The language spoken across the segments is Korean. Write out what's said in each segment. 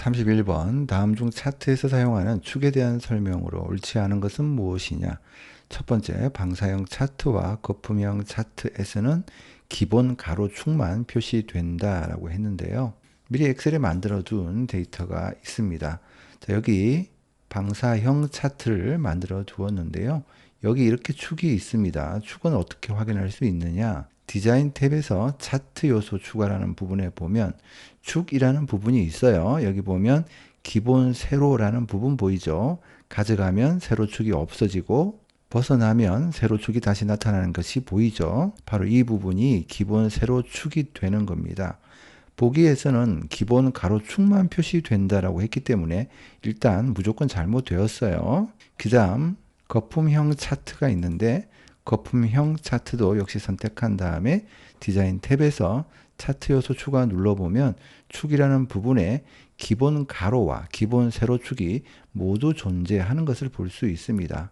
31번 다음 중 차트에서 사용하는 축에 대한 설명으로 옳지 않은 것은 무엇이냐. 첫 번째, 방사형 차트와 거품형 차트에서는 기본 가로축만 표시된다 라고 했는데요. 미리 엑셀에 만들어 둔 데이터가 있습니다. 자, 여기 방사형 차트를 만들어 두었는데요. 여기 이렇게 축이 있습니다. 축은 어떻게 확인할 수 있느냐. 디자인 탭에서 차트 요소 추가라는 부분에 보면 축이라는 부분이 있어요. 여기 보면 기본 세로라는 부분 보이죠? 가져가면 세로축이 없어지고 벗어나면 세로축이 다시 나타나는 것이 보이죠? 바로 이 부분이 기본 세로축이 되는 겁니다. 보기에서는 기본 가로축만 표시된다라고 했기 때문에 일단 무조건 잘못되었어요. 그 다음 거품형 차트가 있는데 거품형 차트도 역시 선택한 다음에 디자인 탭에서 차트 요소 추가 눌러보면 축이라는 부분에 기본 가로와 기본 세로축이 모두 존재하는 것을 볼 수 있습니다.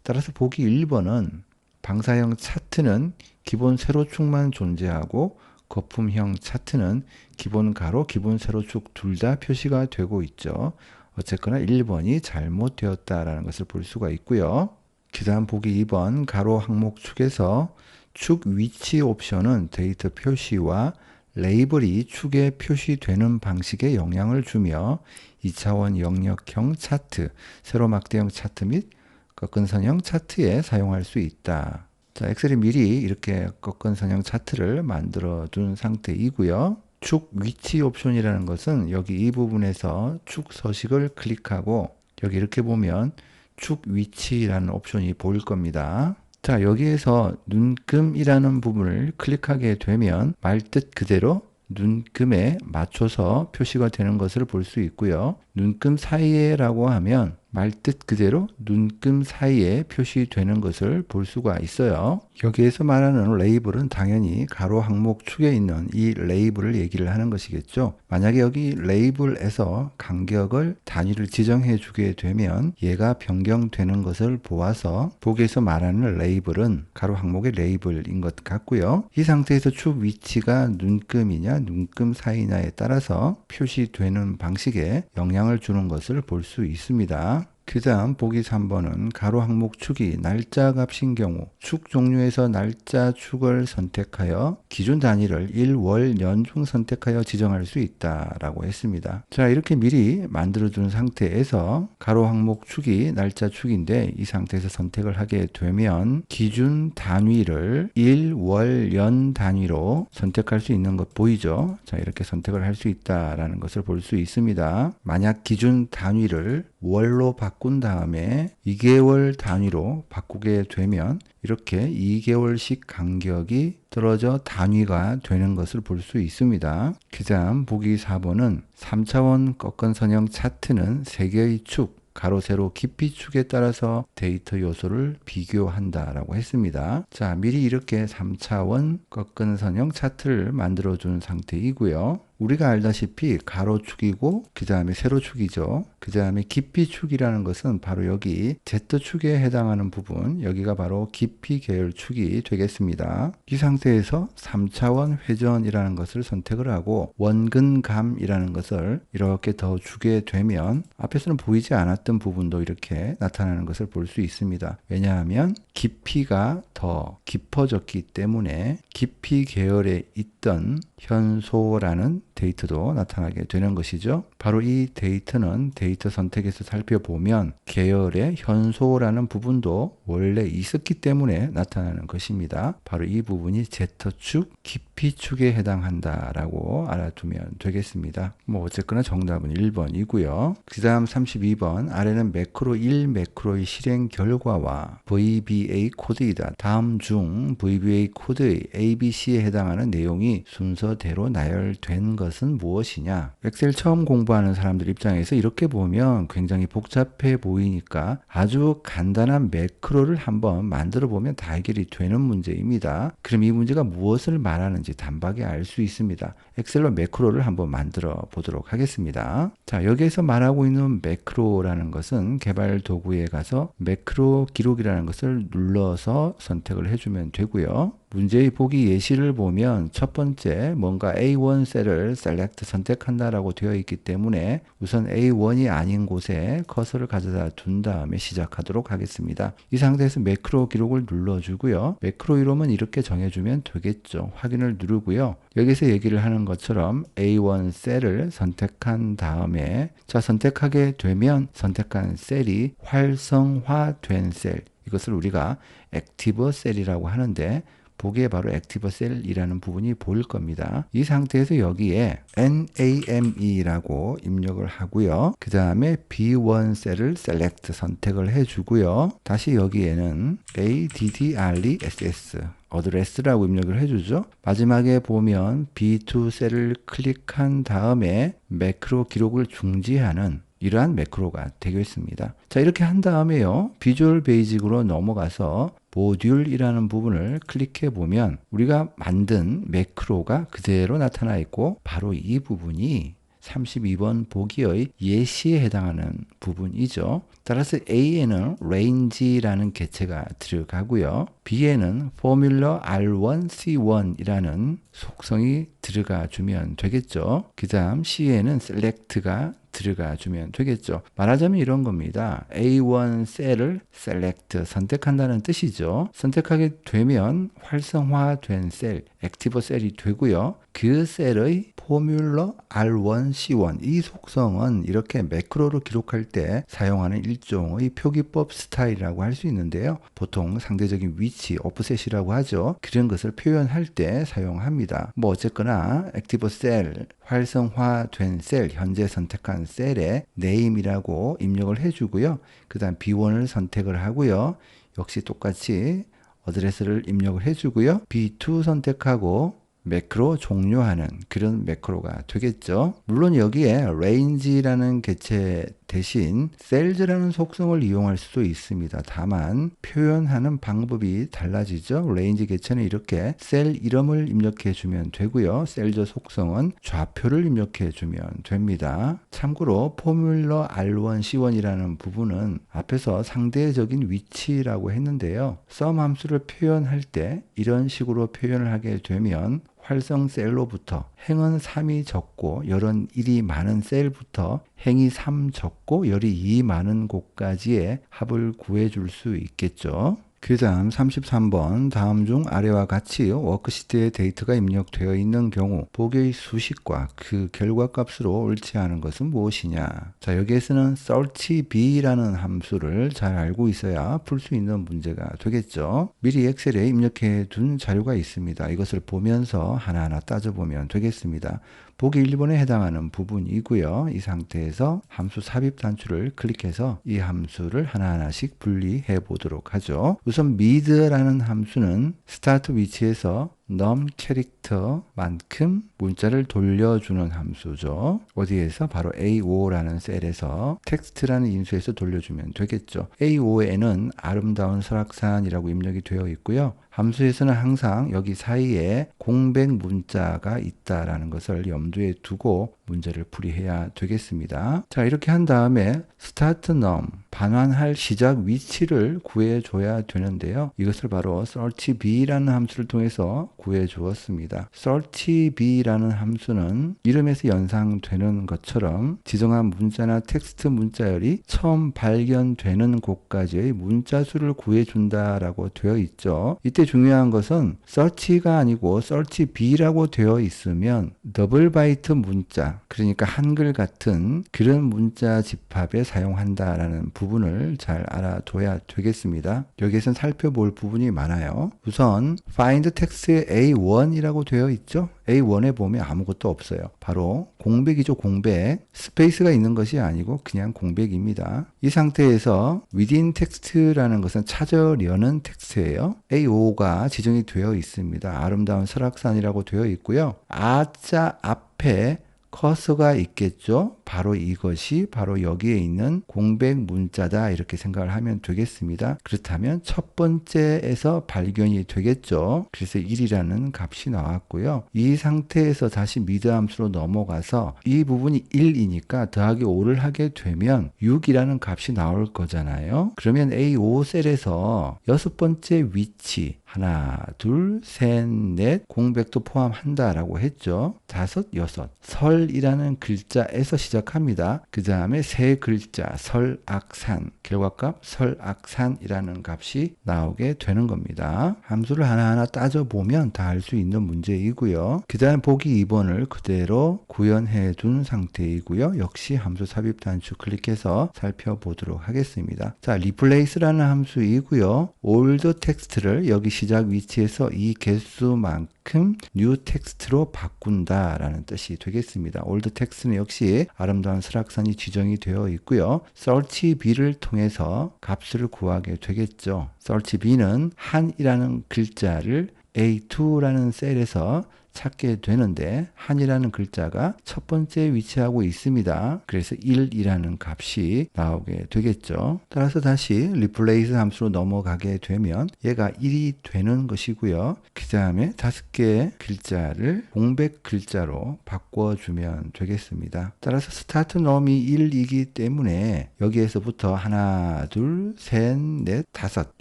따라서 보기 1번은 방사형 차트는 기본 세로축만 존재하고 거품형 차트는 기본 가로, 기본 세로축 둘 다 표시가 되고 있죠. 어쨌거나 1번이 잘못되었다라는 것을 볼 수가 있고요. 그 다음 보기 2번 가로 항목 축에서 축 위치 옵션은 데이터 표시와 레이블이 축에 표시되는 방식에 영향을 주며 2차원 영역형 차트, 세로막대형 차트 및 꺾은선형 차트에 사용할 수 있다. 자, 엑셀이 미리 이렇게 꺾은선형 차트를 만들어 둔 상태이고요. 축 위치 옵션이라는 것은 여기 이 부분에서 축 서식을 클릭하고 여기 이렇게 보면 축 위치라는 옵션이 보일 겁니다. 자, 여기에서 눈금이라는 부분을 클릭하게 되면 말뜻 그대로 눈금에 맞춰서 표시가 되는 것을 볼 수 있고요. 눈금 사이에라고 하면 말뜻 그대로 눈금 사이에 표시되는 것을 볼 수가 있어요. 여기에서 말하는 레이블은 당연히 가로 항목 축에 있는 이 레이블을 얘기를 하는 것이겠죠. 만약에 여기 레이블에서 간격을 단위를 지정해 주게 되면 얘가 변경되는 것을 보아서 보기에서 말하는 레이블은 가로 항목의 레이블인 것 같고요. 이 상태에서 축 위치가 눈금이냐 눈금 사이냐에 따라서 표시되는 방식에 영향을 주는 것을 볼 수 있습니다. 그 다음 보기 3번은 가로 항목 축이 날짜 값인 경우 축 종류에서 날짜 축을 선택하여 기준 단위를 일, 월, 년 중 선택하여 지정할 수 있다라고 했습니다. 자, 이렇게 미리 만들어 둔 상태에서 가로 항목 축이 날짜 축인데 이 상태에서 선택을 하게 되면 기준 단위를 일, 월, 년 단위로 선택할 수 있는 것 보이죠? 자, 이렇게 선택을 할 수 있다라는 것을 볼 수 있습니다. 만약 기준 단위를 월로 바꾼 다음에 2개월 단위로 바꾸게 되면 이렇게 2개월씩 간격이 떨어져 단위가 되는 것을 볼 수 있습니다. 그 다음 보기 4번은 3차원 꺾은선형 차트는 3개의 축, 가로, 세로, 깊이 축에 따라서 데이터 요소를 비교한다 라고 했습니다. 자, 미리 이렇게 3차원 꺾은선형 차트를 만들어 준 상태이고요. 우리가 알다시피 가로축이고 그 다음에 세로축이죠. 그 다음에 깊이축이라는 것은 바로 여기 Z축에 해당하는 부분, 여기가 바로 깊이 계열축이 되겠습니다. 이 상태에서 3차원 회전이라는 것을 선택을 하고 원근감이라는 것을 이렇게 더 주게 되면 앞에서는 보이지 않았던 부분도 이렇게 나타나는 것을 볼 수 있습니다. 왜냐하면 깊이가 더 깊어졌기 때문에 깊이 계열에 있던 현소라는 데이터도 나타나게 되는 것이죠. 바로 이 데이터는 데이터 선택에서 살펴보면 계열의 현소라는 부분도 원래 있었기 때문에 나타나는 것입니다. 바로 이 부분이 Z축, 깊이축에 해당한다라고 알아두면 되겠습니다. 뭐 어쨌거나 정답은 1번이고요. 그 다음 32번 아래는 매크로 1 매크로의 실행 결과와 VBA 코드이다. 다음 중 VBA 코드의 ABC에 해당하는 내용이 순서대로 나열된 것은 무엇이냐? 엑셀 처음 공부하는 사람들 입장에서 이렇게 보면 굉장히 복잡해 보이니까 아주 간단한 매크로를 한번 만들어 보면 다 해결이 되는 문제입니다. 그럼 이 문제가 무엇을 말하는지 단박에 알 수 있습니다. 엑셀로 매크로를 한번 만들어 보도록 하겠습니다. 자, 여기에서 말하고 있는 매크로라는 것은 개발 도구에 가서 매크로 기록이라는 것을 눌러서 선택을 해주면 되고요. 문제의 보기 예시를 보면 첫 번째 뭔가 A1 셀을 select 선택한다라고 되어 있기 때문에 우선 A1이 아닌 곳에 커서를 가져다 둔 다음에 시작하도록 하겠습니다. 이 상태에서 매크로 기록을 눌러주고요. 매크로 이름은 이렇게 정해주면 되겠죠. 확인을 누르고요. 여기서 얘기를 하는 것처럼 A1 셀을 선택한 다음에 자, 선택하게 되면 선택한 셀이 활성화된 셀, 이것을 우리가 액티브 셀이라고 하는데 보기에 바로 액티브 셀이라는 부분이 보일 겁니다. 이 상태에서 여기에 NAME라고 입력을 하고요. 그 다음에 B1 셀을 select 선택을 해주고요. 다시 여기에는 ADDRESS 어드레스라고 입력을 해주죠. 마지막에 보면 B2 셀을 클릭한 다음에 매크로 기록을 중지하는 이러한 매크로가 되겠습니다. 자, 이렇게 한 다음에요. 비주얼 베이직으로 넘어가서 모듈이라는 부분을 클릭해 보면 우리가 만든 매크로가 그대로 나타나 있고 바로 이 부분이 32번 보기의 예시에 해당하는 부분이죠. 따라서 A에는 range라는 개체가 들어가고요. B에는 formula R1C1이라는 속성이 들어가 주면 되겠죠. 그 다음 C에는 select가 들어가 주면 되겠죠. 말하자면 이런 겁니다. A1 셀을 select 선택한다는 뜻이죠. 선택하게 되면 활성화된 셀, 액티브 셀이 되고요. 그 셀의 포뮬러 R1C1 이 속성은 이렇게 매크로로 기록할 때 사용하는 일종의 표기법 스타일이라고 할 수 있는데요. 보통 상대적인 위치, 오프셋이라고 하죠. 그런 것을 표현할 때 사용합니다. 뭐 어쨌거나 액티브 셀, 활성화된 셀, 현재 선택한 셀에 name이라고 입력을 해주고요. 그 다음 B1을 선택을 하고요. 역시 똑같이 어드레스를 입력을 해주고요. B2 선택하고 매크로 종료하는 그런 매크로가 되겠죠. 물론 여기에 range라는 개체 대신 셀즈라는 속성을 이용할 수도 있습니다. 다만 표현하는 방법이 달라지죠. range 개체는 이렇게 셀 이름을 입력해 주면 되고요. 셀즈 속성은 좌표를 입력해 주면 됩니다. 참고로 포뮬러 R1C1이라는 부분은 앞에서 상대적인 위치라고 했는데요. sum 함수를 표현할 때 이런 식으로 표현을 하게 되면 활성 셀로부터 행은 3이 적고 열은 1이 많은 셀부터 행이 3 적고 열이 2 많은 곳까지의 합을 구해줄 수 있겠죠. 그 다음 33번 다음 중 아래와 같이 워크시트에 데이터가 입력되어 있는 경우 보기의 수식과 그 결과값으로 옳지 않은 것은 무엇이냐. 자, 여기에서는 searchb라는 함수를 잘 알고 있어야 풀 수 있는 문제가 되겠죠. 미리 엑셀에 입력해 둔 자료가 있습니다. 이것을 보면서 하나하나 따져보면 되겠습니다. 보기 1번에 해당하는 부분이고요. 이 상태에서 함수 삽입 단추를 클릭해서 이 함수를 하나하나씩 분리해 보도록 하죠. 우선 mid라는 함수는 스타트 위치에서 num 캐릭터만큼 문자를 돌려주는 함수죠. 어디에서? 바로 A5라는 셀에서 텍스트라는 인수에서 돌려주면 되겠죠. A5에는 아름다운 설악산이라고 입력이 되어 있고요. 함수에서는 항상 여기 사이에 공백 문자가 있다라는 것을 염두에 두고 문제를 풀이해야 되겠습니다. 자, 이렇게 한 다음에 start num 반환할 시작 위치를 구해줘야 되는데요. 이것을 바로 searchb라는 함수를 통해서 구해 주었습니다. searchb라는 함수는 이름에서 연상되는 것처럼 지정한 문자나 텍스트 문자열이 처음 발견되는 곳까지의 문자 수를 구해 준다라고 되어 있죠. 이때 중요한 것은 search가 아니고 searchb라고 되어 있으면 더블 바이트 문자, 그러니까 한글 같은 그런 문자 집합에 사용한다라는 부분을 잘 알아둬야 되겠습니다. 여기에선 살펴볼 부분이 많아요. 우선 find text의 A1이라고 되어 있죠. A1에 보면 아무것도 없어요. 바로 공백이죠. 공백. 스페이스가 있는 것이 아니고 그냥 공백입니다. 이 상태에서 within text라는 것은 찾으려는 텍스트예요. A5가 지정이 되어 있습니다. 아름다운 설악산이라고 되어 있고요. 아자 앞에 커서가 있겠죠. 바로 이것이 바로 여기에 있는 공백 문자다 이렇게 생각을 하면 되겠습니다. 그렇다면 첫 번째에서 발견이 되겠죠. 그래서 1이라는 값이 나왔고요. 이 상태에서 다시 미드 함수로 넘어가서 이 부분이 1이니까 더하기 5를 하게 되면 6이라는 값이 나올 거잖아요. 그러면 A5 셀에서 여섯 번째 위치 하나, 둘, 셋, 넷 공백도 포함한다라고 했죠. 다섯, 여섯. 설이라는 글자에서 시작합니다. 그 다음에 세 글자 설악산. 결과값 설악산이라는 값이 나오게 되는 겁니다. 함수를 하나하나 따져보면 다 알 수 있는 문제이고요. 그 다음 보기 2번을 그대로 구현해 둔 상태이고요. 역시 함수 삽입 단추 클릭해서 살펴보도록 하겠습니다. 자, replace라는 함수이고요. old 텍스트를 여기 시작 위치에서 이 개수만큼 new 텍스트로 바꾼다라는 뜻이 되겠습니다. old 텍스트는 역시 아름다운 설악산이 지정이 되어 있고요. search b를 통해서 값을 구하게 되겠죠. search b는 한이라는 글자를 A2라는 셀에서 찾게 되는데 한이라는 글자가 첫 번째 위치하고 있습니다. 그래서 1이라는 값이 나오게 되겠죠. 따라서 다시 replace 함수로 넘어가게 되면 얘가 1이 되는 것이고요. 그 다음에 5개의 글자를 공백 글자로 바꿔주면 되겠습니다. 따라서 start num이 1이기 때문에 여기에서부터 하나, 둘, 셋, 넷, 다섯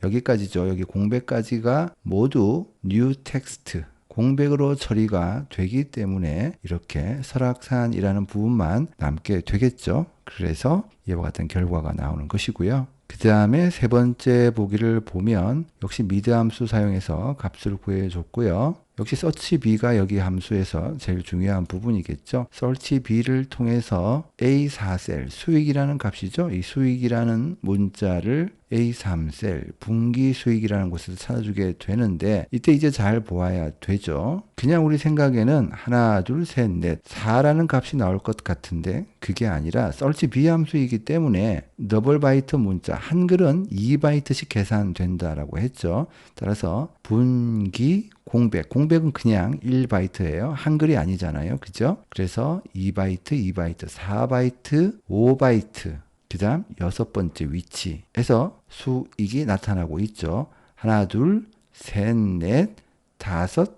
여기까지죠. 여기 공백까지가 모두 new text 공백으로 처리가 되기 때문에 이렇게 설악산이라는 부분만 남게 되겠죠. 그래서 이와 같은 결과가 나오는 것이고요. 그 다음에 세 번째 보기를 보면 역시 미드 함수 사용해서 값을 구해줬고요. 역시 search b가 여기 함수에서 제일 중요한 부분이겠죠. search b를 통해서 A4셀 수익이라는 값이죠. 이 수익이라는 문자를 A3셀 분기 수익이라는 곳에서 찾아주게 되는데 이때 이제 잘 보아야 되죠. 그냥 우리 생각에는 하나, 둘, 셋, 넷, 4라는 값이 나올 것 같은데 그게 아니라 search b 함수이기 때문에 더블 바이트 문자 한글은 2바이트씩 계산된다라고 했죠. 따라서 분기 공백은 그냥 1바이트예요. 한글이 아니잖아요. 그죠? 그래서 2바이트, 2바이트, 4바이트, 5바이트 그 다음 여섯 번째 위치에서 수익이 나타나고 있죠. 하나, 둘, 셋, 넷, 다섯,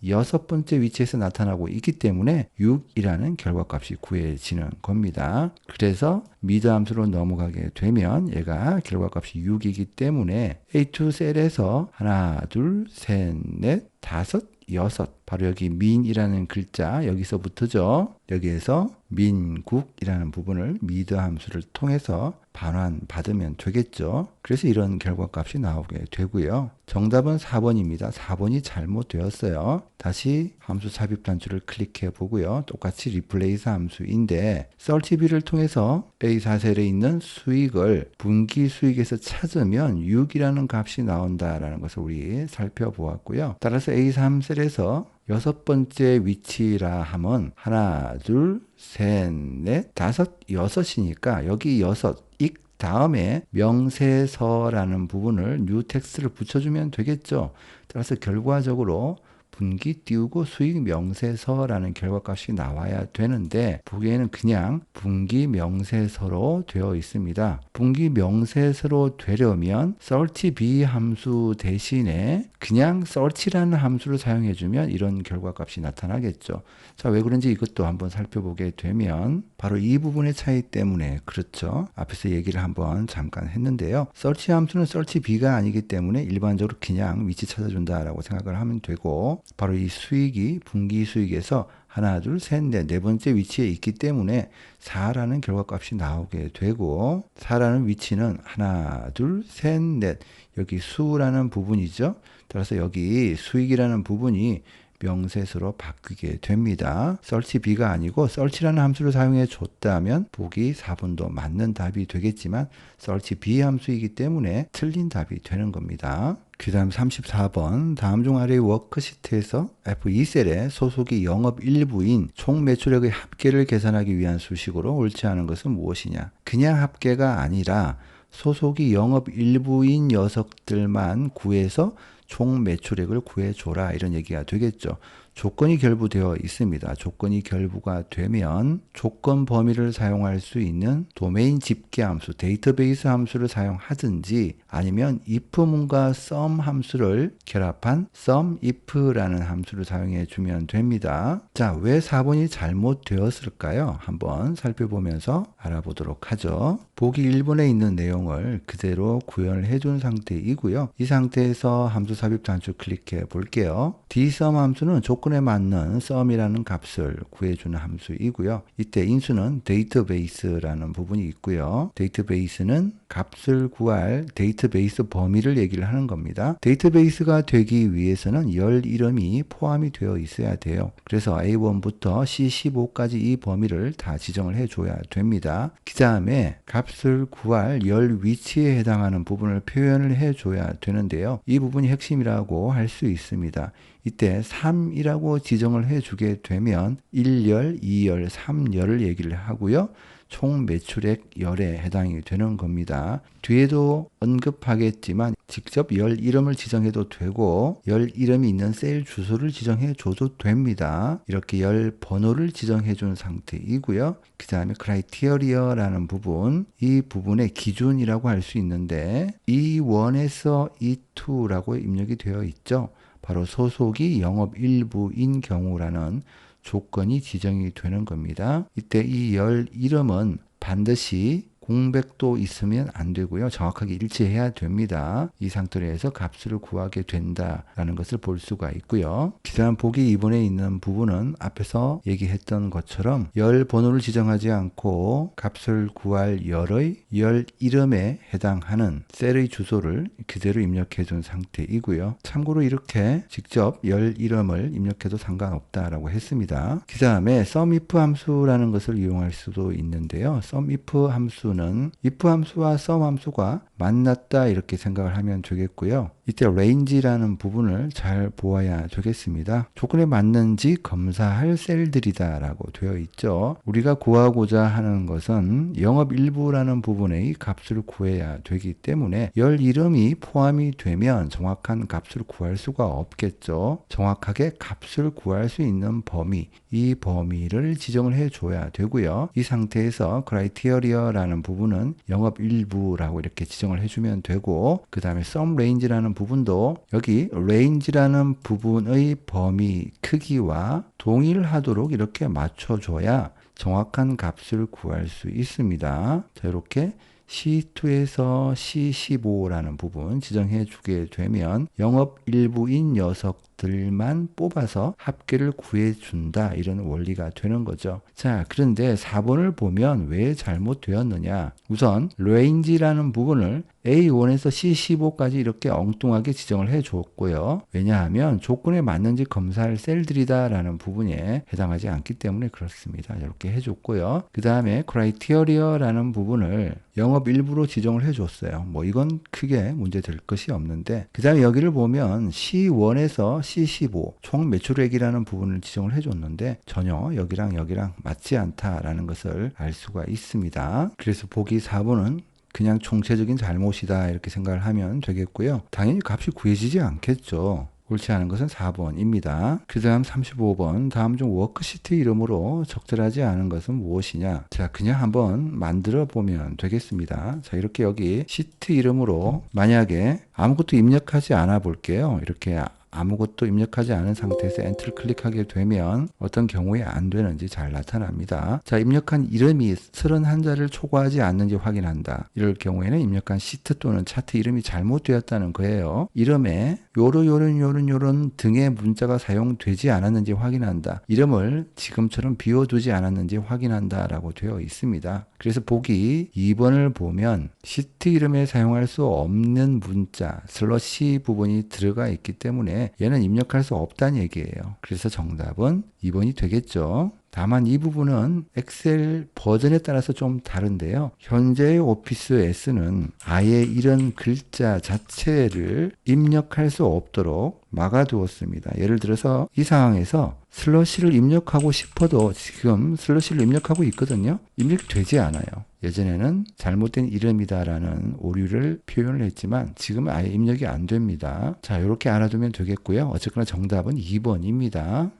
여섯 번째 위치에서 나타나고 있기 때문에 6이라는 결과값이 구해지는 겁니다. 그래서 미드 함수로 넘어가게 되면 얘가 결과값이 6이기 때문에 A2 셀에서 하나, 둘, 셋, 넷, 다섯, 여섯 바로 여기 민이라는 글자 여기서부터죠. 여기에서 민국이라는 부분을 미드 함수를 통해서 반환받으면 되겠죠. 그래서 이런 결과값이 나오게 되고요. 정답은 4번입니다. 4번이 잘못되었어요. 다시 함수 삽입 단추를 클릭해 보고요. 똑같이 replace 함수인데 search b를 통해서 A4셀에 있는 수익을 분기 수익에서 찾으면 6이라는 값이 나온다라는 것을 우리 살펴보았고요. 따라서 A3셀에서 여섯 번째 위치라 함은 하나, 둘, 셋, 넷, 다섯, 여섯이니까 여기 여섯 익 다음에 명세서라는 부분을 new 텍스트를 붙여주면 되겠죠. 따라서 결과적으로 분기 띄우고 수익 명세서라는 결과값이 나와야 되는데 보기에는 그냥 분기 명세서로 되어 있습니다. 분기 명세서로 되려면 search b 함수 대신에 그냥 search라는 함수를 사용해 주면 이런 결과값이 나타나겠죠. 자, 왜 그런지 이것도 한번 살펴보게 되면 바로 이 부분의 차이 때문에 그렇죠. 앞에서 얘기를 한번 잠깐 했는데요. search 함수는 search b가 아니기 때문에 일반적으로 그냥 위치 찾아준다라고 생각을 하면 되고 바로 이 수익이 분기 수익에서 하나, 둘, 셋, 넷, 네 번째 위치에 있기 때문에 4라는 결과값이 나오게 되고 4라는 위치는 하나, 둘, 셋, 넷 여기 수라는 부분이죠. 따라서 여기 수익이라는 부분이 명세서로 바뀌게 됩니다. search b가 아니고 search라는 함수를 사용해 줬다면 보기 4번도 맞는 답이 되겠지만 search b 함수이기 때문에 틀린 답이 되는 겁니다. 그 다음 34번 다음 중 아래 워크시트에서 F2셀에 소속이 영업 일부인 총 매출액의 합계를 계산하기 위한 수식으로 옳지 않은 것은 무엇이냐. 그냥 합계가 아니라 소속이 영업 일부인 녀석들만 구해서 총 매출액을 구해줘라 이런 얘기가 되겠죠. 조건이 결부되어 있습니다. 조건이 결부가 되면 조건 범위를 사용할 수 있는 도메인 집계 함수, 데이터베이스 함수를 사용하든지 아니면 if문과 sum 함수를 결합한 sumif라는 함수를 사용해 주면 됩니다. 자, 왜 4번이 잘못되었을까요? 한번 살펴보면서 알아보도록 하죠. 보기 1번에 있는 내용을 그대로 구현을 해준 상태이고요. 이 상태에서 함수 삽입 단추 클릭해 볼게요. dsum 함수는 조건에 맞는 sum이라는 값을 구해주는 함수이고요. 이때 인수는 데이터베이스라는 부분이 있고요. 데이터베이스는 값을 구할 데이터베이스 범위를 얘기를 하는 겁니다. 데이터베이스가 되기 위해서는 열 이름이 포함이 되어 있어야 돼요. 그래서 A1부터 C15까지 이 범위를 다 지정을 해줘야 됩니다. 그 다음에 값을 구할 열 위치에 해당하는 부분을 표현을 해줘야 되는데요. 이 부분이 핵심이라고 할 수 있습니다. 이때 3이라고 지정을 해주게 되면 1열, 2열, 3열을 얘기를 하고요. 총 매출액 열에 해당이 되는 겁니다. 뒤에도 언급하겠지만 직접 열 이름을 지정해도 되고 열 이름이 있는 셀 주소를 지정해 줘도 됩니다. 이렇게 열 번호를 지정해 준 상태이고요. 그 다음에 크라이테리어라는 부분, 이 부분의 기준이라고 할 수 있는데 E1에서 E2라고 입력이 되어 있죠. 바로 소속이 영업 일부인 경우라는 조건이 지정이 되는 겁니다. 이때 이 열 이름은 반드시 공백도 있으면 안 되고요. 정확하게 일치해야 됩니다. 이 상태로 해서 값을 구하게 된다라는 것을 볼 수가 있고요. 기다란 보기 2번에 있는 부분은 앞에서 얘기했던 것처럼 열 번호를 지정하지 않고 값을 구할 열의 열 이름에 해당하는 셀의 주소를 그대로 입력해 준 상태이고요. 참고로 이렇게 직접 열 이름을 입력해도 상관없다라고 했습니다. 그 다음에 sumif 함수라는 것을 이용할 수도 있는데요. sumif 함수는 if 함수와 sum 함수가 만났다 이렇게 생각을 하면 되겠고요. 이때 range라는 부분을 잘 보아야 되겠습니다. 조건에 맞는지 검사할 셀들이다 라고 되어 있죠. 우리가 구하고자 하는 것은 영업 일부라는 부분의 값을 구해야 되기 때문에 열 이름이 포함이 되면 정확한 값을 구할 수가 없겠죠. 정확하게 값을 구할 수 있는 범위, 이 범위를 지정을 해줘야 되고요. 이 상태에서 크라이테리어라는 부분은 영업 일부라고 이렇게 지정을 해주면 되고, 그 다음에 sum range라는 부분도 여기 range라는 부분의 범위 크기와 동일하도록 이렇게 맞춰줘야 정확한 값을 구할 수 있습니다. 자, 이렇게 C2에서 C15라는 부분 지정해 주게 되면 영업 일부인 녀석들만 뽑아서 합계를 구해준다 이런 원리가 되는 거죠. 자, 그런데 4번을 보면 왜 잘못되었느냐. 우선 range라는 부분을 A1에서 C15까지 이렇게 엉뚱하게 지정을 해 줬고요. 왜냐하면 조건에 맞는지 검사할 셀들이다 라는 부분에 해당하지 않기 때문에 그렇습니다. 이렇게 해줬고요. 그 다음에 criteria라는 부분을 영업 일부로 지정을 해줬어요. 뭐 이건 크게 문제될 것이 없는데, 그 다음에 여기를 보면 C1에서 C15 총 매출액이라는 부분을 지정을 해줬는데 전혀 여기랑 맞지 않다라는 것을 알 수가 있습니다. 그래서 보기 4번은 그냥 총체적인 잘못이다 이렇게 생각을 하면 되겠고요. 당연히 값이 구해지지 않겠죠. 옳지 않은 것은 4번입니다. 그 다음 35번, 다음 중 워크시트 이름으로 적절하지 않은 것은 무엇이냐. 자, 그냥 한번 만들어 보면 되겠습니다. 자, 이렇게 여기 시트 이름으로 만약에 아무것도 입력하지 않아 볼게요. 이렇게 아무것도 입력하지 않은 상태에서 엔터를 클릭하게 되면 어떤 경우에 안 되는지 잘 나타납니다. 자, 입력한 이름이 31자를 초과하지 않는지 확인한다. 이럴 경우에는 입력한 시트 또는 차트 이름이 잘못되었다는 거예요. 이름에 요런 등의 문자가 사용되지 않았는지 확인한다. 이름을 지금처럼 비워두지 않았는지 확인한다 라고 되어 있습니다. 그래서 보기 2번을 보면 시트 이름에 사용할 수 없는 문자 슬러시 부분이 들어가 있기 때문에 얘는 입력할 수 없다는 얘기예요. 그래서 정답은 2번이 되겠죠. 다만 이 부분은 엑셀 버전에 따라서 좀 다른데요. 현재의 오피스 S는 아예 이런 글자 자체를 입력할 수 없도록 막아두었습니다. 예를 들어서 이 상황에서 슬러시를 입력하고 싶어도 지금 슬러시를 입력하고 있거든요. 입력되지 않아요. 예전에는 잘못된 이름이다라는 오류를 표현을 했지만 지금은 아예 입력이 안 됩니다. 자, 이렇게 알아두면 되겠고요. 어쨌거나 정답은 2번입니다.